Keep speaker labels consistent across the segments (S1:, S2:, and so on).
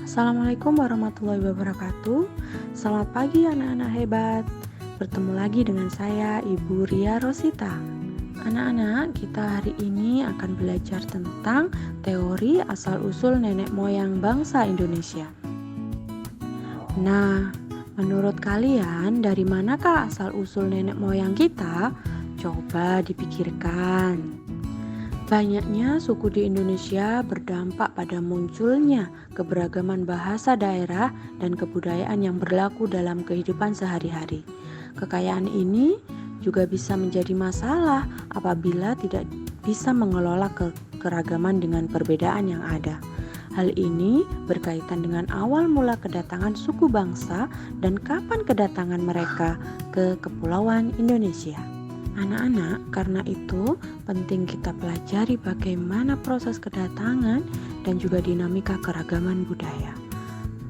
S1: Assalamualaikum warahmatullahi wabarakatuh. Selamat pagi anak-anak hebat. Bertemu lagi dengan saya Ibu Ria Rosita. Anak-anak, kita hari ini akan belajar tentang teori asal-usul nenek moyang bangsa Indonesia. Nah, menurut kalian dari manakah asal-usul nenek moyang kita? Coba dipikirkan. Banyaknya suku di Indonesia berdampak pada munculnya keberagaman bahasa daerah dan kebudayaan yang berlaku dalam kehidupan sehari-hari. Kekayaan ini juga bisa menjadi masalah apabila tidak bisa mengelola keragaman dengan perbedaan yang ada. Hal ini berkaitan dengan awal mula kedatangan suku bangsa dan kapan kedatangan mereka ke Kepulauan Indonesia. Anak-anak, karena itu penting kita pelajari bagaimana proses kedatangan dan juga dinamika keragaman budaya.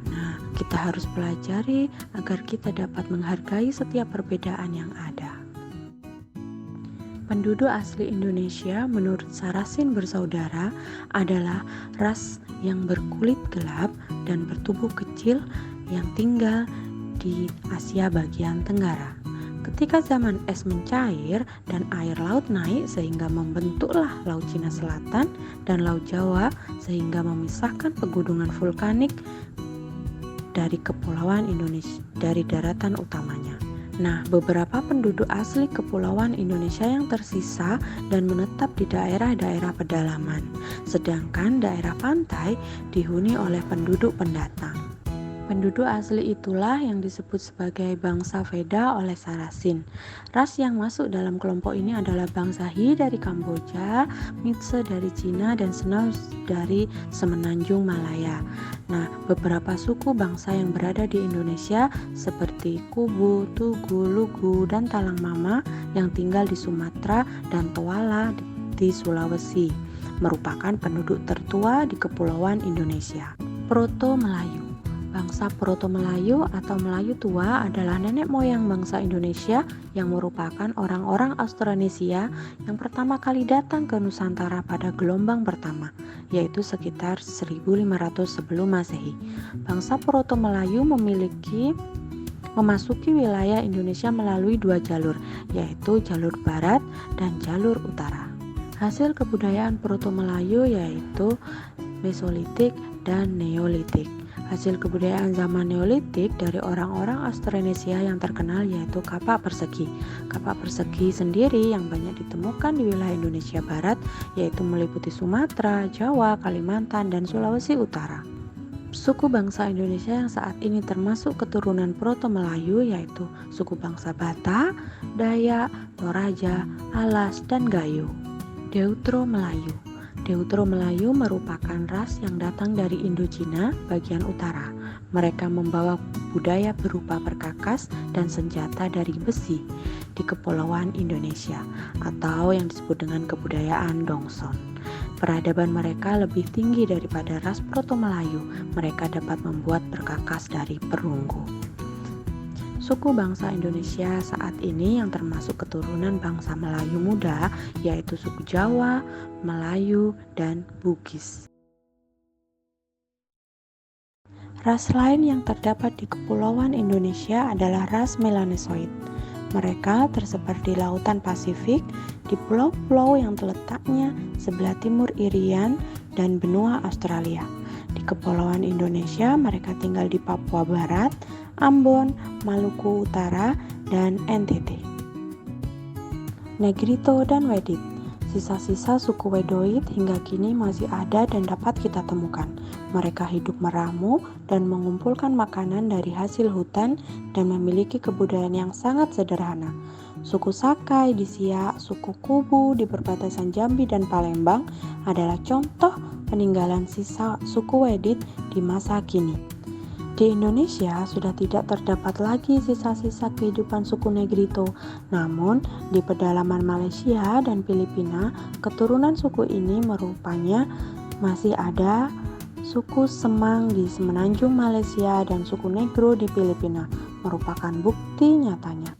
S1: Nah, kita harus pelajari agar kita dapat menghargai setiap perbedaan yang ada. Penduduk asli Indonesia menurut Sarasin bersaudara adalah ras yang berkulit gelap dan bertubuh kecil yang tinggal di Asia bagian Tenggara. Ketika zaman es mencair dan air laut naik sehingga membentuklah Laut Cina Selatan dan Laut Jawa sehingga memisahkan pegunungan vulkanik dari Kepulauan Indonesia dari daratan utamanya. Nah, beberapa penduduk asli Kepulauan Indonesia yang tersisa dan menetap di daerah-daerah pedalaman, sedangkan daerah pantai dihuni oleh penduduk pendatang. Penduduk asli itulah yang disebut sebagai bangsa Veda oleh Sarasin. Ras yang masuk dalam kelompok ini adalah bangsa He dari Kamboja, Mitse dari Cina, dan Senau dari Semenanjung Malaya. Nah, beberapa suku bangsa yang berada di Indonesia seperti Kubu, Tugu, Lugu, dan Talang Mama yang tinggal di Sumatera dan Toala di Sulawesi merupakan penduduk tertua di Kepulauan Indonesia. Proto-Melayu. Bangsa Proto-Melayu atau Melayu tua adalah nenek moyang bangsa Indonesia yang merupakan orang-orang Austronesia yang pertama kali datang ke Nusantara pada gelombang pertama, yaitu sekitar 1500 sebelum Masehi. Bangsa Proto-Melayu memasuki wilayah Indonesia melalui dua jalur, yaitu jalur barat dan jalur utara. Hasil kebudayaan Proto-Melayu yaitu Mesolitik dan Neolitik. Hasil kebudayaan zaman Neolitik dari orang-orang Austronesia yang terkenal yaitu kapak persegi. Kapak persegi sendiri yang banyak ditemukan di wilayah Indonesia Barat yaitu meliputi Sumatera, Jawa, Kalimantan, dan Sulawesi Utara. Suku bangsa Indonesia yang saat ini termasuk keturunan Proto-Melayu yaitu suku bangsa Batak, Dayak, Toraja, Alas, dan Gayo. Deutero-Melayu. Deutero-Melayu merupakan ras yang datang dari Indochina bagian utara. Mereka membawa budaya berupa perkakas dan senjata dari besi di Kepulauan Indonesia atau yang disebut dengan kebudayaan Dongson. Peradaban mereka lebih tinggi daripada ras Proto-Melayu. Mereka dapat membuat perkakas dari perunggu. Suku bangsa Indonesia saat ini yang termasuk keturunan bangsa Melayu muda yaitu suku Jawa, Melayu, dan Bugis. Ras lain yang terdapat di Kepulauan Indonesia adalah ras Melanesoid. Mereka tersebar di lautan Pasifik, di pulau-pulau yang terletaknya sebelah timur Irian dan benua Australia. Di Kepulauan Indonesia mereka tinggal di Papua Barat, Ambon, Maluku Utara, dan NTT. Negrito dan Wedit. Sisa-sisa suku Wedoid hingga kini masih ada dan dapat kita temukan. Mereka hidup meramu dan mengumpulkan makanan dari hasil hutan dan memiliki kebudayaan yang sangat sederhana. Suku Sakai di Siak, suku Kubu di perbatasan Jambi dan Palembang adalah contoh peninggalan sisa suku Wedit di masa kini. Di Indonesia sudah tidak terdapat lagi sisa-sisa kehidupan suku Negrito, namun di pedalaman Malaysia dan Filipina, keturunan suku ini merupanya masih ada suku Semang di Semenanjung Malaysia dan suku Negro di Filipina, merupakan bukti nyatanya.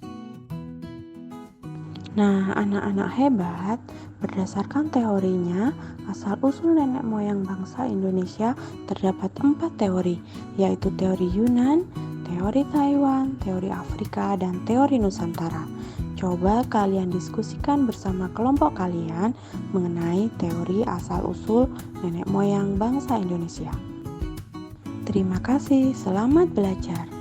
S1: Nah, anak-anak hebat, berdasarkan teorinya, asal-usul nenek moyang bangsa Indonesia terdapat 4 teori, yaitu teori Yunan, teori Taiwan, teori Afrika, dan teori Nusantara. Coba kalian diskusikan bersama kelompok kalian mengenai teori asal-usul nenek moyang bangsa Indonesia. Terima kasih, selamat belajar.